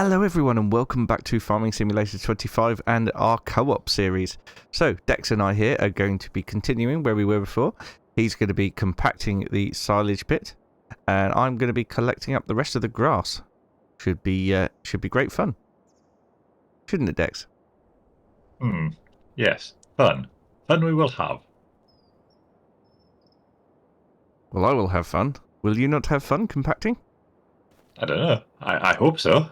Hello everyone and welcome back to Farming Simulator 25 and our co-op series. So Dex and I here are going to be continuing where we were before. He's going to be compacting the silage pit and I'm going to be collecting up the rest of the grass. Should be great fun. Shouldn't it, Dex? Yes, fun. Fun we will have. Well, I will have fun. Will you not have fun compacting? I don't know. I hope so.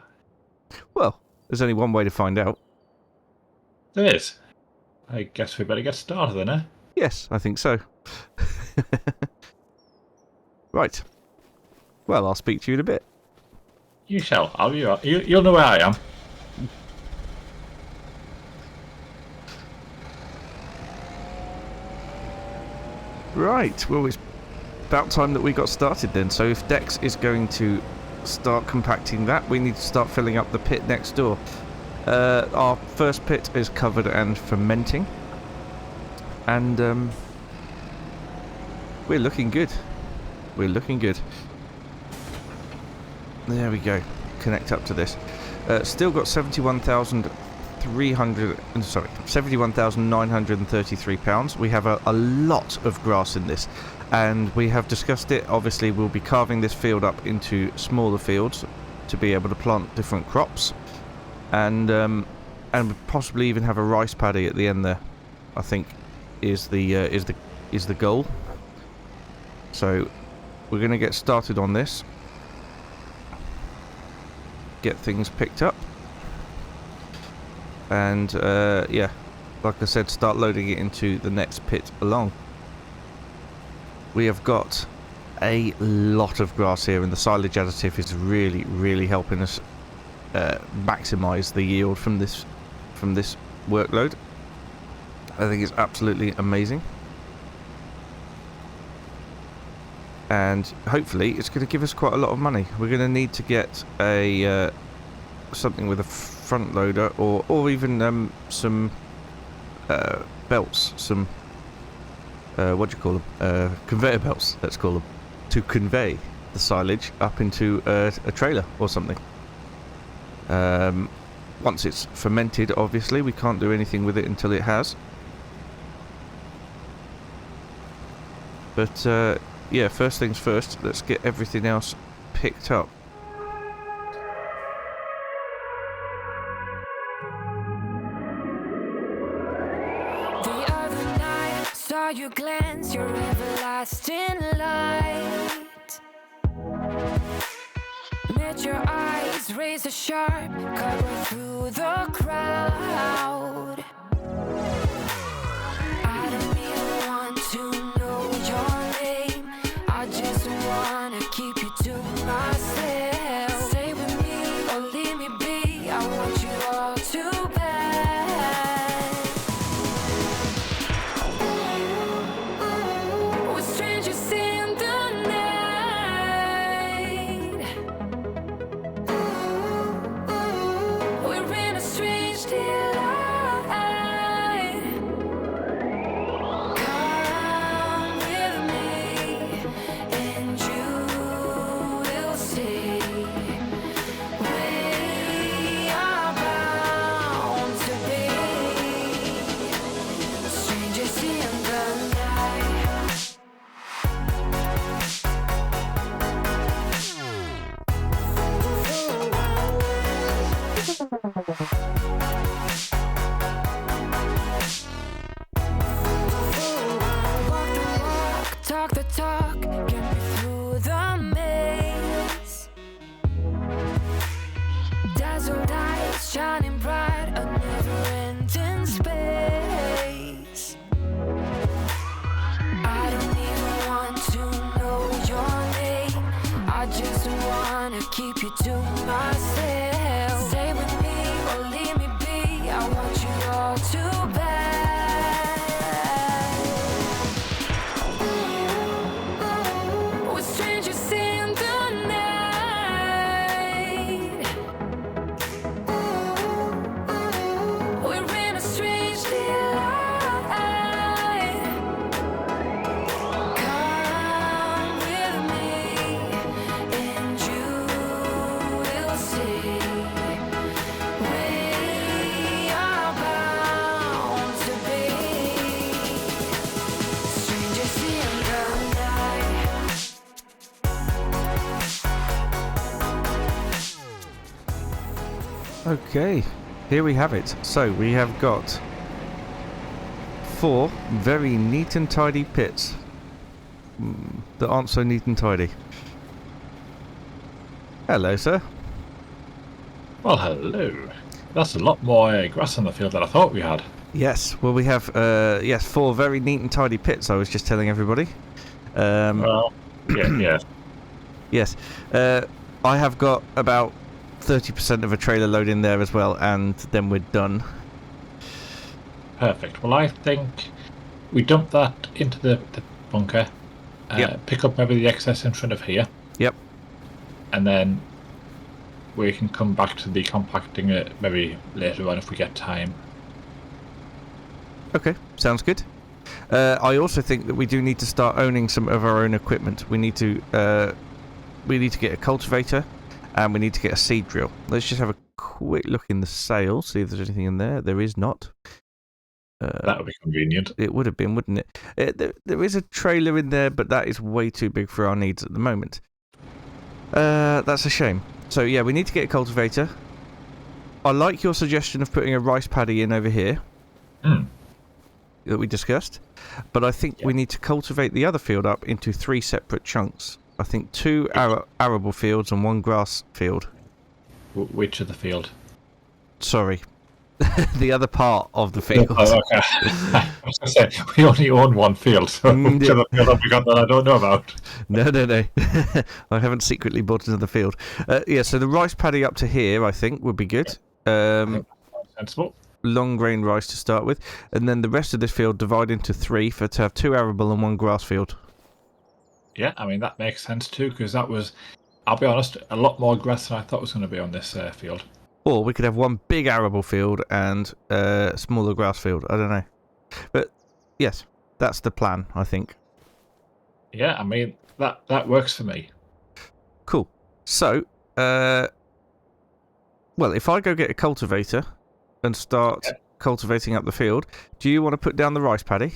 Well, there's only one way to find out. There is. I guess we better get started then, eh? Yes, I think so. Right. Well, I'll speak to you in a bit. You shall. You'll know where I am. Right, well, it's about time that we got started then. So if Dex is going to start compacting that, we need to start filling up the pit next door. Our first pit is covered and fermenting. And we're looking good. We're looking good. There we go. Connect up to this. Still got 71,933 pounds. We have a lot of grass in this, and we have discussed it. Obviously, we'll be carving this field up into smaller fields to be able to plant different crops, and possibly even have a rice paddy at the end there. I think is the goal. So we're going to get started on this. Get things picked up. And yeah, like I said, start loading it into the next pit along. We have got a lot of grass here, and the silage additive is really helping us maximize the yield from this workload. I think it's absolutely amazing, and hopefully it's going to give us quite a lot of money. We're going to need to get a something with a front loader, or even some belts, some what do you call them, conveyor belts, let's call them, to convey the silage up into a trailer or something. Once it's fermented, obviously we can't do anything with it until it has, but yeah, first things first, let's get everything else picked up. You glance your everlasting light. Met your eyes, razor sharp, cut right through the crowd. I don't even want to know your name. I just wanna keep you to myself. Stay with me or leave me be. I want you all to bed. Talk the talk, get me through the maze. Dazzled eyes shining bright, a never-ending space. I don't even want to know your name. I just wanna keep you to myself. Stay with me or leave me be. I want you all to bed. See Okay, here we have it. So we have got 4 very neat and tidy pits that aren't so neat and tidy. Hello, sir. Well, hello. That's a lot more grass on the field than I thought we had. Yes, well we have 4 very neat and tidy pits. I was just telling everybody. Well, yeah. Yes, I have got about 30% of a trailer load in there as well, and then we're done. Perfect. Well, I think we dump that into the bunker, Yep. pick up maybe the excess in front of here, Yep. and then we can come back to the compacting it maybe later on if we get time. Okay, sounds good. I also think that we do need to start owning some of our own equipment. We need to get a cultivator, and we need to get a seed drill. Let's just have a quick look in the sale, see if there's anything in there. There is not. That would be convenient. It would have been, wouldn't it? There is a trailer in there, but that is way too big for our needs at the moment. That's a shame. So yeah, we need to get a cultivator. I like your suggestion of putting a rice paddy in over here that we discussed, but I think we need to cultivate the other field up into 3 separate chunks. I think 2 arable fields and 1 grass field. Which of the field? Sorry. The other part of the field. Oh, okay. I was going to say, we only own 1 field, so which other field have we got that I don't know about? No. I haven't secretly bought another field. Yeah, so the rice paddy up to here, I think, would be good. Sensible. Long grain rice to start with. And then the rest of this field divide into 3 to have 2 arable and 1 grass field. Yeah, I mean, that makes sense too, because that was, I'll be honest, a lot more grass than I thought was going to be on this field. Or we could have 1 big arable field and a smaller grass field. I don't know. But, yes, that's the plan, I think. Yeah, I mean, that works for me. Cool. So, well, if I go get a cultivator and start cultivating up the field, do you want to put down the rice paddy?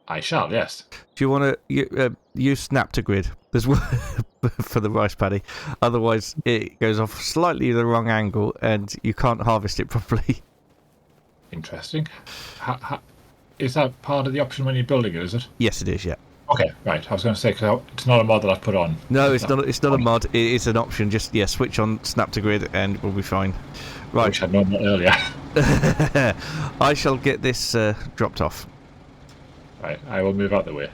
I shall, yes. Do you want to use snap to grid for the rice paddy? Otherwise, it goes off slightly the wrong angle and you can't harvest it properly. Interesting. Is that part of the option when you're building it, is it? Yes, it is, yeah. Okay, right. I was going to say, because it's not a mod that I've put on. No, it's not a mod. It is an option. Just, switch on snap to grid and we'll be fine. Right. I wish I'd known that earlier. I shall get this dropped off. Right, I will move out the way.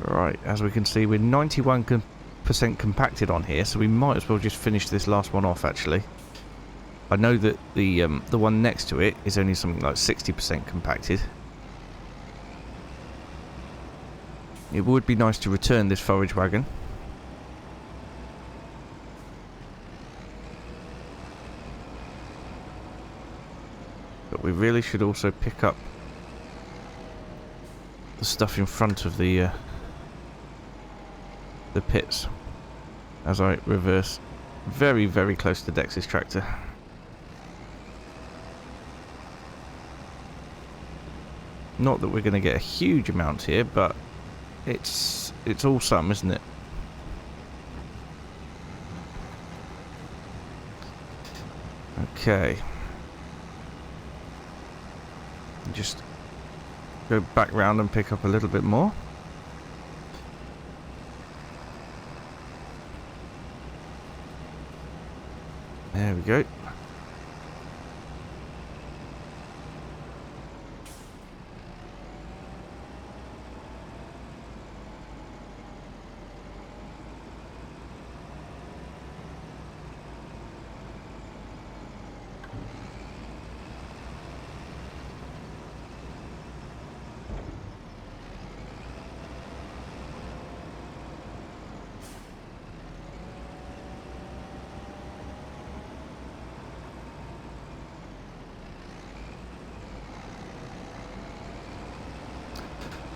Right, as we can see, we're 91% compacted on here, so we might as well just finish this last one off, actually. I know that the one next to it is only something like 60% compacted. It would be nice to return this forage wagon. But we really should also pick up the stuff in front of the pits as I reverse very, very close to Dex's tractor. Not that we're going to get a huge amount here, but it's all some, isn't it? Okay. Just go back round and pick up a little bit more. There we go.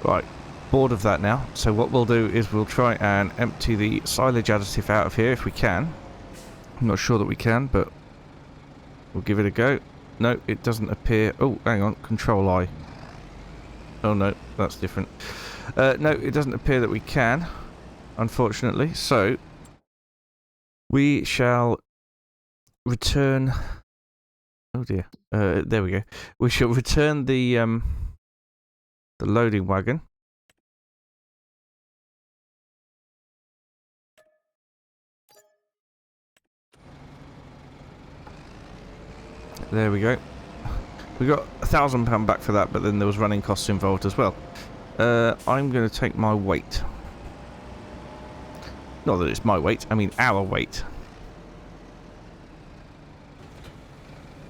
Right, bored of that now. So what we'll do is we'll try and empty the silage additive out of here if we can. I'm not sure that we can, but we'll give it a go. No, it doesn't appear. Oh, hang on, Control I. Oh no, that's different. No, it doesn't appear that we can, unfortunately. So we shall return. Oh dear. There we go. We shall return the loading wagon. There we go. We got £1,000 back for that, but then there was running costs involved as well. I'm going to take my weight. Not that it's my weight, I mean our weight.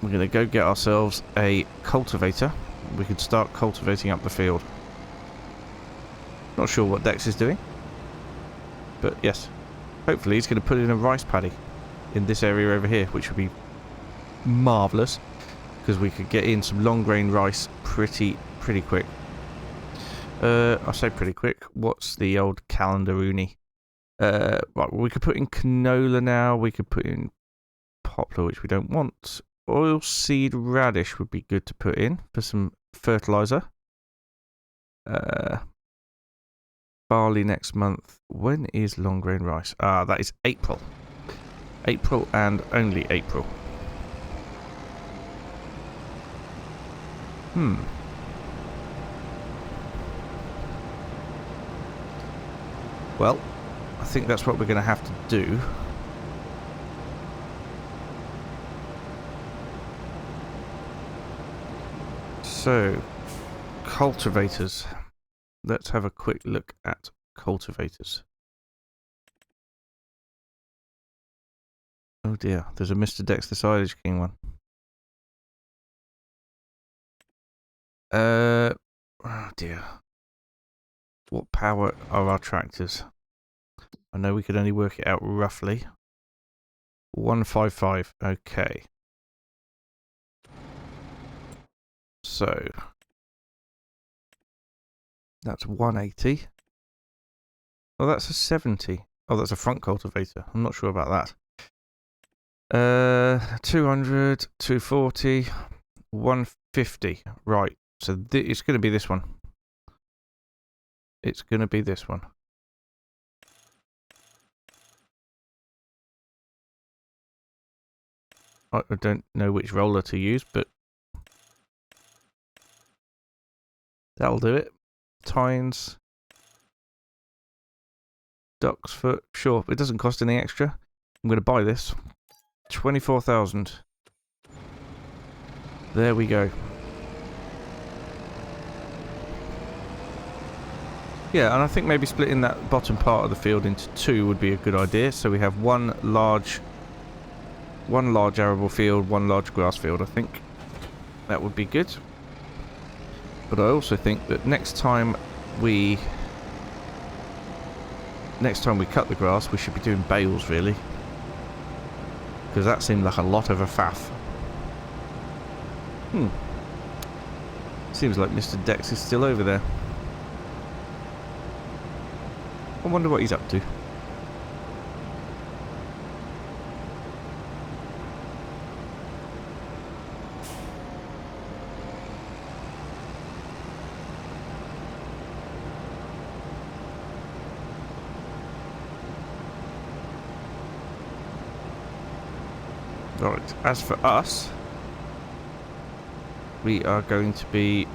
We're going to go get ourselves a cultivator. We could start cultivating up the field. Not sure what Dex is doing. But yes, hopefully he's going to put in a rice paddy in this area over here, which would be marvellous, because we could get in some long grain rice pretty quick. I say pretty quick. What's the old calendar uni? Right, well, we could put in canola now. We could put in poplar, which we don't want. Oilseed radish would be good to put in for some fertilizer. Barley next month. When is long grain rice? Ah, that is April. April and only April. Well, I think that's what we're going to have to do. So, cultivators. Let's have a quick look at cultivators. Oh dear, there's a Mr. Dex the Silage King one. Oh dear. What power are our tractors? I know we could only work it out roughly. 155, okay. So, that's 180. Oh, that's a 70. Oh, that's a front cultivator. I'm not sure about that. 200, 240, 150. Right, so it's going to be this one. It's going to be this one. I don't know which roller to use, but that'll do it. Tines. Duck's foot. Sure, it doesn't cost any extra. I'm going to buy this. 24,000. There we go. Yeah, and I think maybe splitting that bottom part of the field into two would be a good idea. So we have one large arable field, one large grass field, I think. That would be good. But I also think that next time we cut the grass, we should be doing bales, really. Because that seemed like a lot of a faff. Seems like Mr. Dex is still over there. I wonder what he's up to. Right, as for us, we are going to be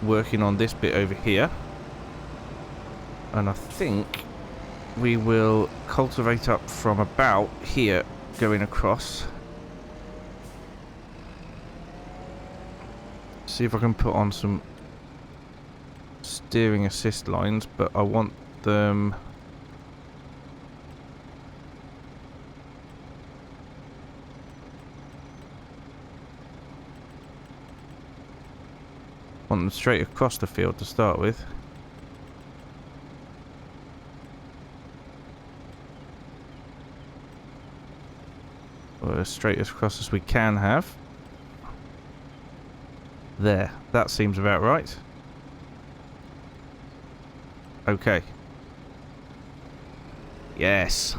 working on this bit over here. And I think we will cultivate up from about here, going across. See if I can put on some steering assist lines, but I want them... straight across the field to start with. Or as straight as across as we can have. There, that seems about right. Okay. Yes.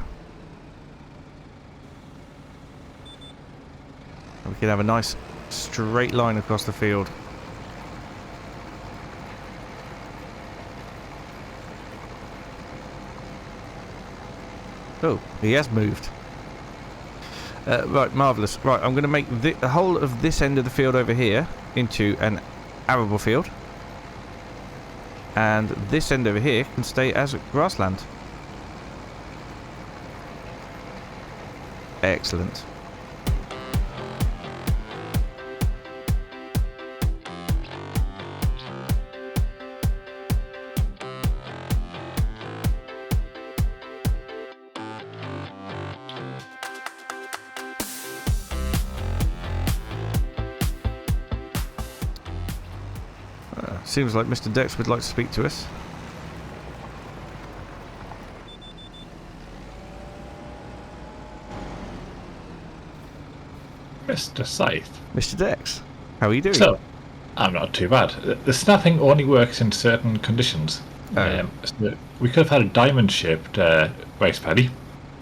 We can have a nice straight line across the field. Oh, he has moved. Right, marvellous. Right, I'm going to make the whole of this end of the field over here into an arable field. And this end over here can stay as grassland. Excellent. Seems like Mr. Dex would like to speak to us. Mr. Scythe. Mr. Dex, how are you doing? So, I'm not too bad. The snapping only works in certain conditions. Oh. So we could have had a diamond-shaped rice paddy.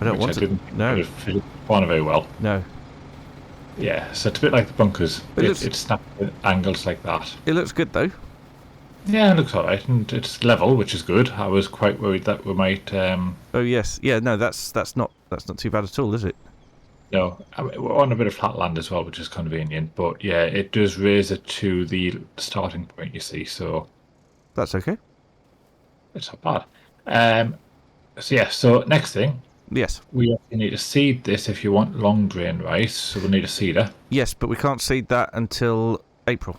I don't want I to. didn't No. fit on very well. No. Yeah, so it's a bit like the bunkers. It's snapped at angles like that. It looks good though. Yeah, it looks alright, and it's level, which is good. I was quite worried that we might. Oh yes, yeah. No, that's not too bad at all, is it? No, I mean, we're on a bit of flat land as well, which is convenient. But yeah, it does raise it to the starting point. You see, so That's okay. it's not bad. So yeah, so next thing, Yes. we actually need to seed this if you want long grain rice. So we'll need a seeder, Yes, but we can't seed that until April.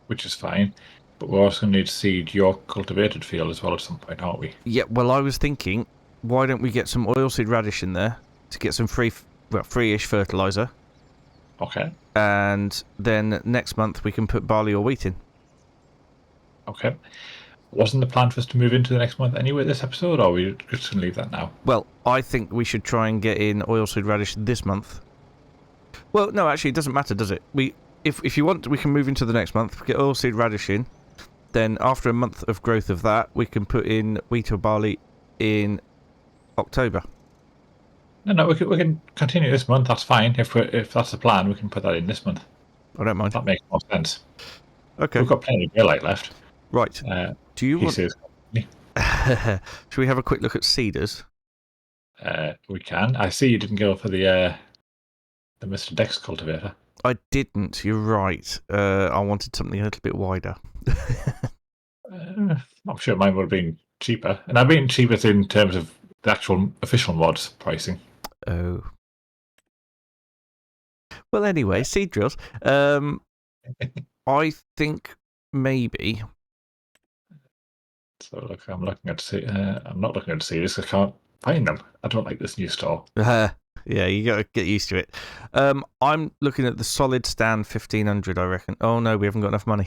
which is fine. But we're also going to need to seed your cultivated field as well at some point, aren't we? Yeah. Well, I was thinking, why don't we get some oilseed radish in there to get some free-ish fertilizer, Okay. and then next month we can put barley or wheat in. Okay. Wasn't the plan for us to move into the next month anyway this episode, or are we just going to leave that now? Well, I think we should try and get in oilseed radish this month. Well, no, actually, it doesn't matter, does it? If you want, we can move into the next month, get oilseed radish in. Then after a month of growth of that, we can put in wheat or barley in October. No, we can continue this month. That's fine. If that's the plan, we can put that in this month. I don't mind. That makes more sense. Okay. We've got plenty of daylight left. Right. Do you want... Should we have a quick look at cedars? we can. I see you didn't go for the Mr. Dex cultivator. I didn't. You're right. I wanted something a little bit wider. I'm sure mine would have been cheaper, and I've been cheaper in terms of the actual official mods pricing. Oh. Well, anyway, seed drills. I think maybe. So look, I'm looking at I'm not looking at seeders. I can't find them. I don't like this new store. Yeah, you got to get used to it. I'm looking at the solid stand 1500, I reckon. Oh no, we haven't got enough money.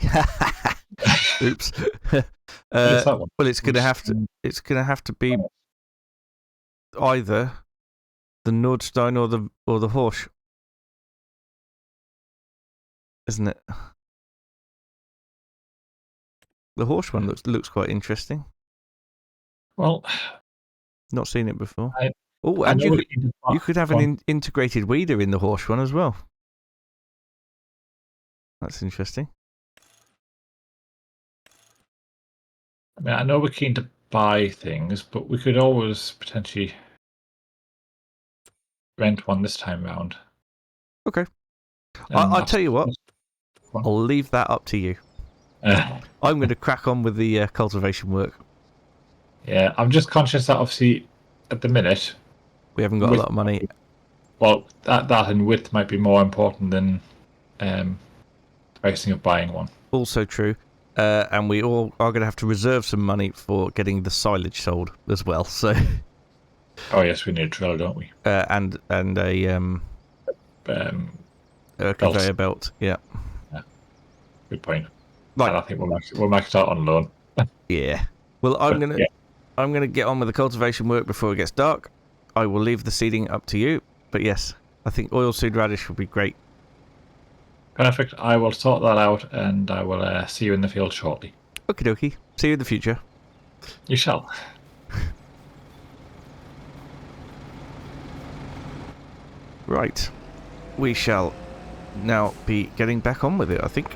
Oops. What's that one? Well, it's gonna have to be either the Nordstein or the Horsch, isn't it? The Horsch one looks quite interesting. Well, not seen it before. I and know you could have an integrated weeder in the Horsch one as well. That's interesting. I mean, I know we're keen to buy things, but we could always potentially rent one this time round. Okay. I'll tell you what. I'll leave that up to you. I'm going to crack on with the cultivation work. Yeah, I'm just conscious that obviously at the minute we haven't got a lot of money. Well, that and width might be more important than pricing of buying one. Also true. And we all are going to have to reserve some money for getting the silage sold as well. So. Oh yes, we need a trailer, don't we? And a conveyor belt. Yeah. Good point. Right. And I think we'll max out on loan. Yeah. Well, I'm gonna get on with the cultivation work before it gets dark. I will leave the seeding up to you. But yes, I think oilseed radish would be great. Perfect. I will sort that out, and I will see you in the field shortly. Okie dokie. See you in the future. You shall. Right. We shall now be getting back on with it, I think.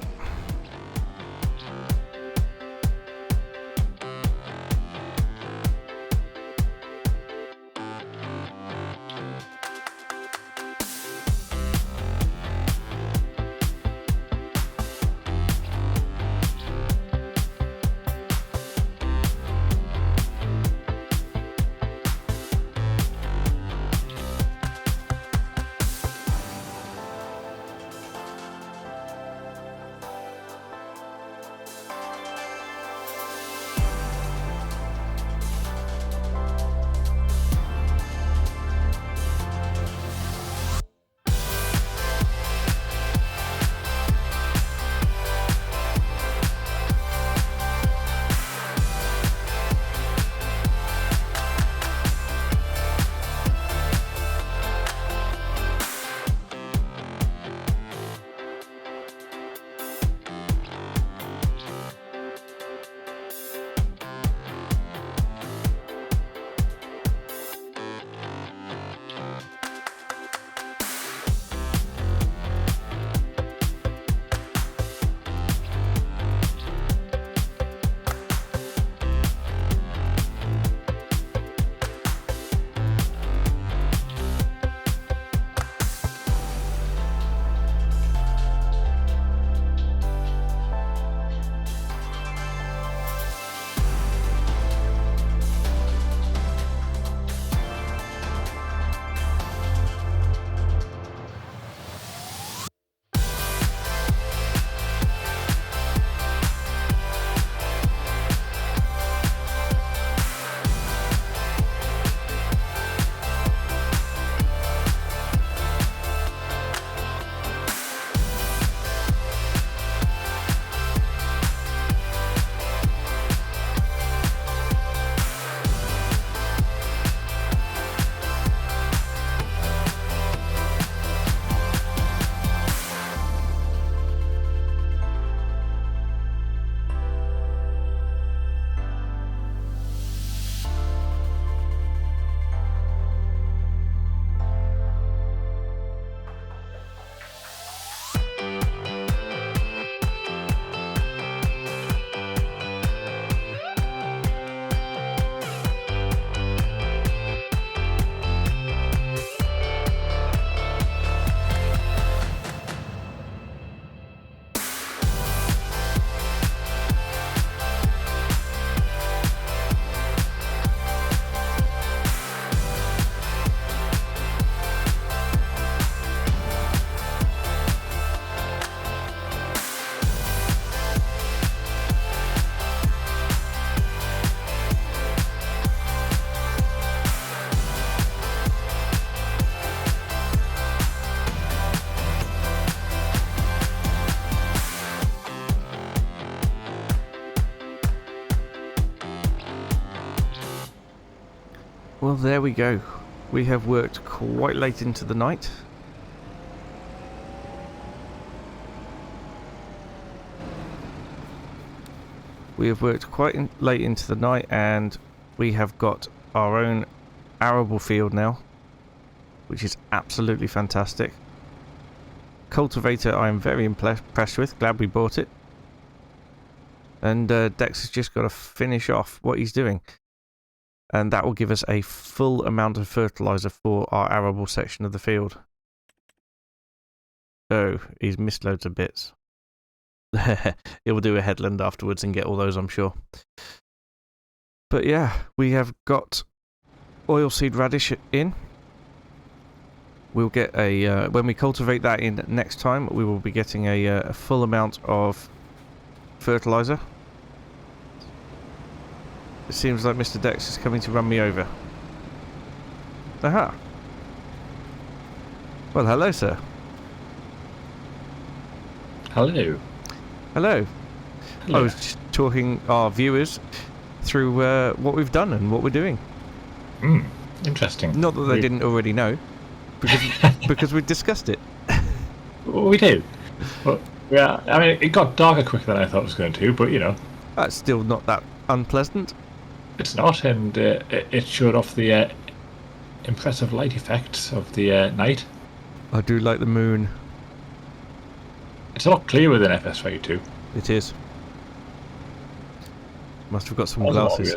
Well, there we go. We have worked quite late into the night. We have worked quite late into the night, and we have got our own arable field now, which is absolutely fantastic. Cultivator I am very impressed with, glad we bought it. And Dex has just got to finish off what he's doing. And that will give us a full amount of fertilizer for our arable section of the field. Oh, he's missed loads of bits. It will do a headland afterwards and get all those, I'm sure. But yeah, we have got oilseed radish in. We'll get a when we cultivate that in next time, we will be getting a full amount of fertilizer. It seems like Mr. Dex is coming to run me over. Aha. Well, hello, sir. Hello. Hello. Hello. I was just talking our viewers through what we've done and what we're doing. Interesting. Not that they didn't already know, because we discussed it. Well, we did. But, yeah, I mean, it got darker quicker than I thought it was going to, but you know. That's still not that unpleasant. It's not, and it showed off the impressive light effects of the night. I do like the moon. It's a lot clearer than FS25. It is. Must have got some That's a lot glasses.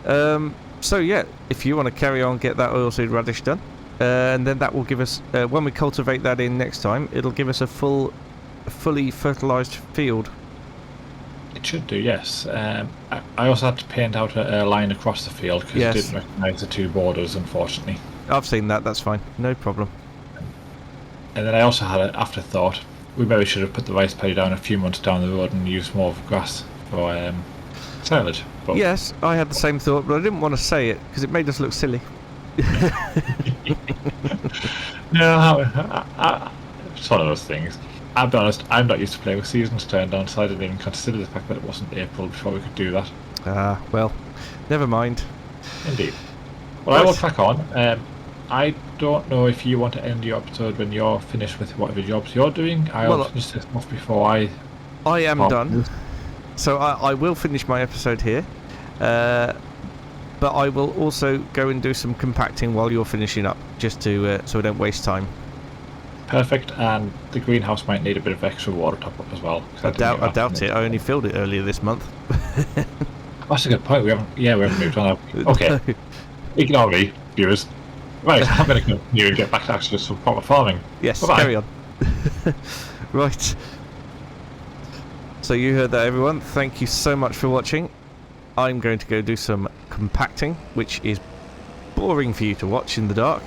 clearer. So yeah, if you want to carry on, get that oilseed radish done, and then that will give us, when we cultivate that in next time, it'll give us a fully fertilised field. It should do, yes. I also had to paint out a line across the field because Yes. I didn't recognise the two borders, unfortunately. I've seen that, that's fine, no problem. And then I also had an afterthought. We maybe should have put the rice paddy down a few months down the road and used more of grass for silage. But Yes, I had the same thought, but I didn't want to say it because it made us look silly. no, it's one of those things. I'll be honest, I'm not used to playing with seasons turned on, so I didn't even consider the fact that it wasn't April before we could do that. Ah, well, never mind. Indeed. Well, I will Right. crack on. I don't know if you want to end your episode when you're finished with whatever jobs you're doing. I'll Well, finish this off before I... I am Well, done, so I will finish my episode here, but I will also go and do some compacting while you're finishing up, just to so we don't waste time. Perfect, and the greenhouse might need a bit of extra water top-up as well. 'cause I didn't get doubt that it. I only filled it earlier this month. That's a good point. We haven't moved on. Okay, ignore me, viewers. Right, I'm going to continue and get back to actually some proper farming. Yes, Bye-bye. carry on. Right. So you heard that, everyone. Thank you so much for watching. I'm going to go do some compacting, which is boring for you to watch in the dark.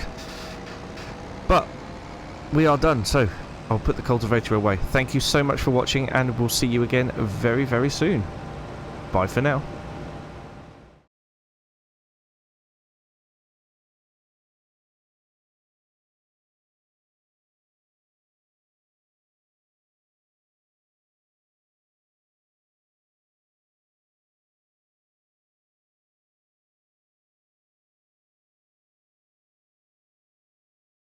But we are done, so I'll put the cultivator away. Thank you so much for watching, and we'll see you again very, very soon. Bye for now.